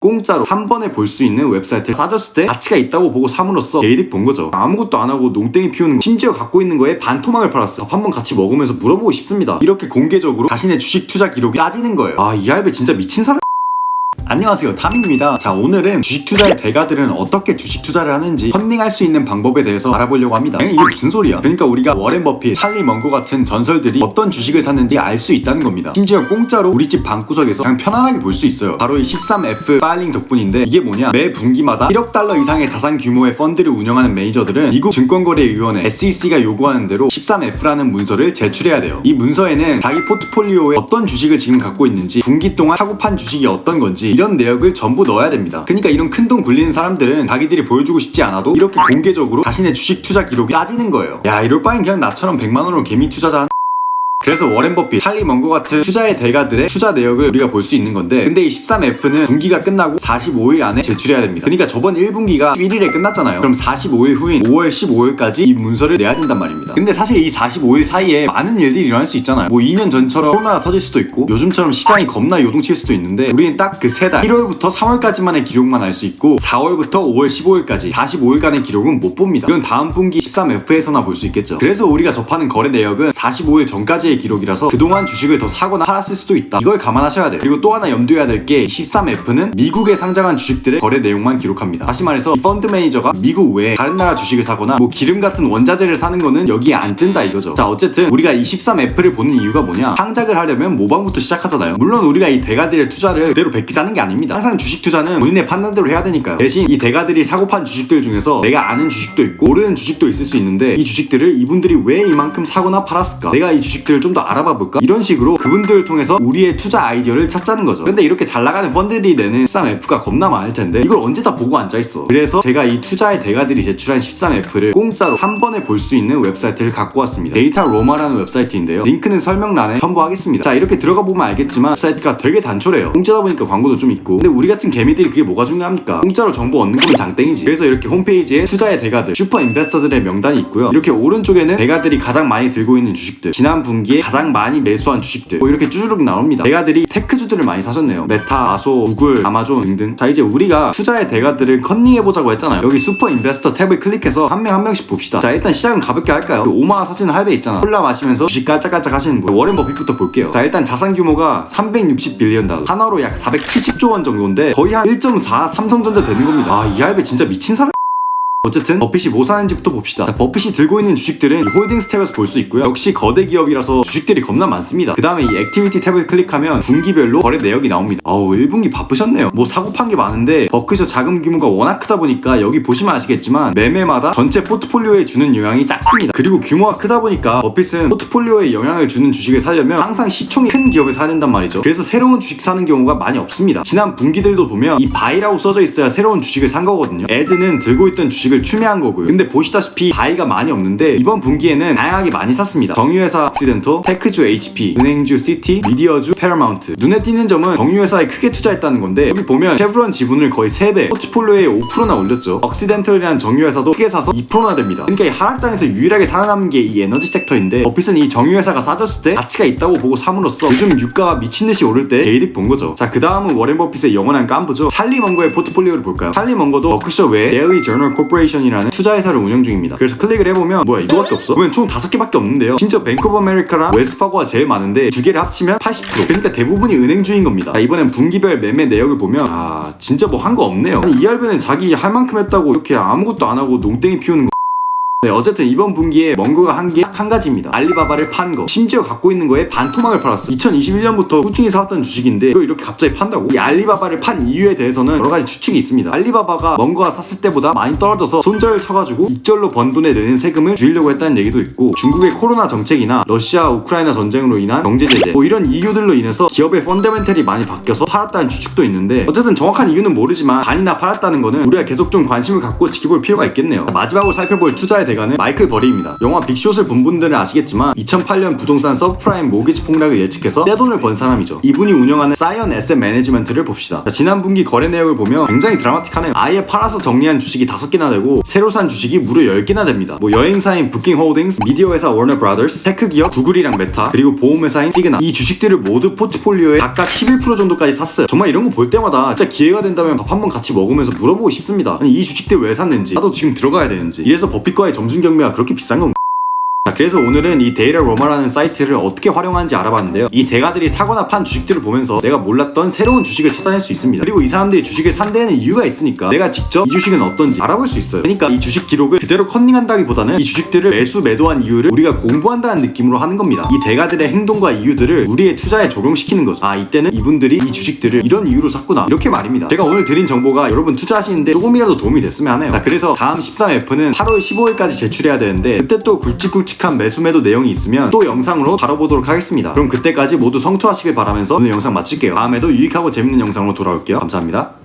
공짜로 한 번에 볼 수 있는 웹사이트를 사줬을 때 가치가 있다고 보고 삼으로써 개이득 본 거죠. 아무것도 안 하고 농땡이 피우는 거, 심지어 갖고 있는 거에 반토막을 팔았어. 밥 한 번 같이 먹으면서 물어보고 싶습니다. 이렇게 공개적으로 자신의 주식 투자 기록이 따지는 거예요. 이 할배 진짜 미친 사람. 안녕하세요, 타민입니다. 자, 오늘은 주식 투자의 대가들은 어떻게 주식 투자를 하는지 컨닝할 수 있는 방법에 대해서 알아보려고 합니다. 이게 무슨 소리야? 그러니까 우리가 워렌 버핏, 찰리 먼거 같은 전설들이 어떤 주식을 샀는지 알 수 있다는 겁니다. 심지어 공짜로 우리 집 방구석에서 그냥 편안하게 볼 수 있어요. 바로 이 13F 파일링 덕분인데, 이게 뭐냐? 매 분기마다 1억 달러 이상의 자산 규모의 펀드를 운영하는 매니저들은 미국 증권거래위원회 SEC가 요구하는 대로 13F라는 문서를 제출해야 돼요. 이 문서에는 자기 포트폴리오에 어떤 주식을 지금 갖고 있는지, 분기 동안 사고 판 주식이 어떤 건지 이런 내역을 전부 넣어야 됩니다. 그러니까 이런 큰 돈 굴리는 사람들은 자기들이 보여주고 싶지 않아도 이렇게 공개적으로 자신의 주식 투자 기록이 따지는 거예요. 야, 이럴 바엔 그냥 나처럼 100만원으로 개미 투자자. 그래서 워렌 버핏, 찰리 먼거 같은 투자의 대가들의 투자 내역을 우리가 볼 수 있는 건데, 근데 이 13F는 분기가 끝나고 45일 안에 제출해야 됩니다. 그러니까 저번 1분기가 11일에 끝났잖아요. 그럼 45일 후인 5월 15일까지 이 문서를 내야 된단 말입니다. 근데 사실 이 45일 사이에 많은 일들이 일어날 수 있잖아요. 뭐 2년 전처럼 코로나가 터질 수도 있고, 요즘처럼 시장이 겁나 요동칠 수도 있는데, 우리는 딱 그 3달 1월부터 3월까지만의 기록만 알 수 있고 4월부터 5월 15일까지 45일간의 기록은 못 봅니다. 이건 다음 분기 13F에서나 볼 수 있겠죠. 그래서 우리가 접하는 거래 내역은 45일 전까지 기록이라서 그동안 주식을 더 사거나 팔았을 수도 있다. 이걸 감안하셔야 돼요. 그리고 또 하나 염두해야 될 게 13F는 미국에 상장한 주식들의 거래 내용만 기록합니다. 다시 말해서 이 펀드 매니저가 미국 외에 다른 나라 주식을 사거나 뭐 기름 같은 원자재를 사는 거는 여기에 안 뜬다 이거죠. 자, 어쨌든 우리가 이 13F를 보는 이유가 뭐냐? 상장을 하려면 모방부터 시작하잖아요. 물론 우리가 이 대가들의 투자를 그대로 베끼자는 게 아닙니다. 항상 주식 투자는 본인의 판단대로 해야 되니까요. 대신 이 대가들이 사고 판 주식들 중에서 내가 아는 주식도 있고 모르는 주식도 있을 수 있는데, 이 주식들을 이분들이 왜 이만큼 사거나 팔았을까? 내가 이 주식들을 좀 더 알아봐 볼까? 이런 식으로 그분들을 통해서 우리의 투자 아이디어를 찾자는 거죠. 근데 이렇게 잘 나가는 펀드들이 내는 13F가 겁나 많을 텐데 이걸 언제 다 보고 앉아있어. 그래서 제가 이 투자의 대가들이 제출한 13F를 공짜로 한 번에 볼 수 있는 웹사이트를 갖고 왔습니다. 데이터 로마라는 웹사이트인데요. 링크는 설명란에 첨부하겠습니다. 자, 이렇게 들어가 보면 알겠지만 웹사이트가 되게 단촐해요. 공짜다 보니까 광고도 좀 있고. 근데 우리 같은 개미들이 그게 뭐가 중요합니까? 공짜로 정보 얻는 거면 장땡이지. 그래서 이렇게 홈페이지에 투자의 대가들, 슈퍼 인베스터들의 명단이 있고요. 이렇게 오른쪽에는 대가들이 가장 많이 들고 있는 주식들, 지난 분기에 가장 많이 매수한 주식들, 뭐 이렇게 쭈르륵 나옵니다. 대가들이 테크주들을 많이 사셨네요. 메타, 아소, 구글, 아마존 등등. 자, 이제 우리가 투자의 대가들을 컨닝해보자고 했잖아요. 여기 슈퍼 인베스터 탭을 클릭해서 한 명 한 명씩 봅시다. 자, 일단 시작은 가볍게 할까요? 그 오마와 사시는 할배 있잖아. 콜라 마시면서 주식 깔짝깔짝 하시는 분, 워렌 버핏부터 볼게요. 자, 일단 자산 규모가 360빌리언 달러, 하나로 약 470조 원 정도인데 거의 한 1.4 삼성전자 되는 겁니다. 이 할배 진짜 미친 사람. 어쨌든 버핏이 뭐 사는지부터 봅시다. 자, 버핏이 들고 있는 주식들은 홀딩스 탭에서 볼 수 있고요. 역시 거대 기업이라서 주식들이 겁나 많습니다. 그 다음에 이 액티비티 탭을 클릭하면 분기별로 거래 내역이 나옵니다. 1분기 바쁘셨네요. 뭐 사고 판 게 많은데 버핏의 자금 규모가 워낙 크다 보니까 여기 보시면 아시겠지만 매매마다 전체 포트폴리오에 주는 영향이 작습니다. 그리고 규모가 크다 보니까 버핏은 포트폴리오에 영향을 주는 주식을 사려면 항상 시총이 큰 기업을 사야 된단 말이죠. 그래서 새로운 주식 사는 경우가 많이 없습니다. 지난 분기들도 보면 이 바이라고 써져 있어야 새로운 주식을 산 거거든요. 애드는 들고 있던 주식을 추매한 거고요. 근데 보시다시피 바이가 많이 없는데 이번 분기에는 다양하게 많이 샀습니다. 정유회사 옥시덴토, 테크주 HP, 은행주 시티, 미디어주 패러마운트. 눈에 띄는 점은 정유회사에 크게 투자했다는 건데, 여기 보면 쉐브론 지분을 거의 3배, 포트폴리오에 5%나 올렸죠. 옥시덴털이라는 정유회사도 크게 사서 2%나 됩니다. 그러니까 이 하락장에서 유일하게 살아남은 게 이 에너지 섹터인데, 버핏은 이 정유회사가 싸졌을 때 가치가 있다고 보고 삼으로써 요즘 유가가 미친듯이 오를 때 개이득 본 거죠. 자, 그 다음은 워렌 버핏의 영원한 깐부죠. 찰리 먼거의 포트폴리오를 볼까요? 찰리 먼거도 버크셔 외에 데일리 저널 코퍼레이션이라는 투자회사를 운영 중입니다. 그래서 클릭을 해보면 뭐야, 이거밖에 없어? 보면 총 5개밖에 없는데요. 심지어 뱅크 오브 아메리카랑 웰스파고가 제일 많은데 2개를 합치면 80%. 그러니까 대부분이 은행주인 겁니다. 자, 이번엔 분기별 매매 내역을 보면 진짜 뭐 한 거 없네요. 아니, 이 할배는 자기 할 만큼 했다고 이렇게 아무것도 안 하고 농땡이 피우는 거. 네, 어쨌든 이번 분기에 먼거가 한 게 딱 한 가지입니다. 알리바바를 판 거. 심지어 갖고 있는 거에 반토막을 팔았어. 2021년부터 꾸준히 사왔던 주식인데 이걸 이렇게 갑자기 판다고? 이 알리바바를 판 이유에 대해서는 여러 가지 추측이 있습니다. 알리바바가 먼거가 샀을 때보다 많이 떨어져서 손절을 쳐가지고 이절로 번 돈에 내는 세금을 줄이려고 했다는 얘기도 있고, 중국의 코로나 정책이나 러시아 우크라이나 전쟁으로 인한 경제 제재, 뭐 이런 이유들로 인해서 기업의 펀더멘털이 많이 바뀌어서 팔았다는 추측도 있는데, 어쨌든 정확한 이유는 모르지만 반이나 팔았다는 거는 우리가 계속 좀 관심을 갖고 지켜볼 필요가 있겠네요. 마지막으로 살펴볼 투자의 대가는 마이클 버리입니다. 영화 빅숏을 본 분들은 아시겠지만 2008년 부동산 서브프라임 모기지 폭락을 예측해서 떼돈을 번 사람이죠. 이분이 운영하는 사이언 에셋 매니지먼트를 봅시다. 자, 지난 분기 거래 내역을 보면 굉장히 드라마틱하네요. 아예 팔아서 정리한 주식이 5개나 되고 새로 산 주식이 무려 10개나 됩니다. 뭐 여행사인 부킹 홀딩스, 미디어 회사 워너 브라더스, 테크 기업 구글이랑 메타, 그리고 보험회사인 시그나, 이 주식들을 모두 포트폴리오에 각각 11% 정도까지 샀어요. 정말 이런 거 볼 때마다 진짜 기회가 된다면 밥 한번 같이 먹으면서 물어보고 싶습니다. 아니 이 주식들 왜 샀는지, 나도 지금 들어가야 되는지. 이래서 버핏과의 점심 경매가 그렇게 비싼 건가? 그래서 오늘은 이 데이터 로마라는 사이트를 어떻게 활용하는지 알아봤는데요. 이 대가들이 사거나 판 주식들을 보면서 내가 몰랐던 새로운 주식을 찾아낼 수 있습니다. 그리고 이 사람들이 주식을 산 데에는 이유가 있으니까 내가 직접 이 주식은 어떤지 알아볼 수 있어요. 그러니까 이 주식 기록을 그대로 컨닝한다기보다는 이 주식들을 매수 매도한 이유를 우리가 공부한다는 느낌으로 하는 겁니다. 이 대가들의 행동과 이유들을 우리의 투자에 적용시키는 거죠. 아, 이때는 이분들이 이 주식들을 이런 이유로 샀구나, 이렇게 말입니다. 제가 오늘 드린 정보가 여러분 투자하시는데 조금이라도 도움이 됐으면 하네요. 자, 그래서 다음 13F는 8월 15일까지 제출해야 되는데 그때 또 굵직굵직한 매수 매도 내용이 있으면 또 영상으로 다뤄보도록 하겠습니다. 그럼 그때까지 모두 성투하시길 바라면서 오늘 영상 마칠게요. 다음에도 유익하고 재밌는 영상으로 돌아올게요. 감사합니다.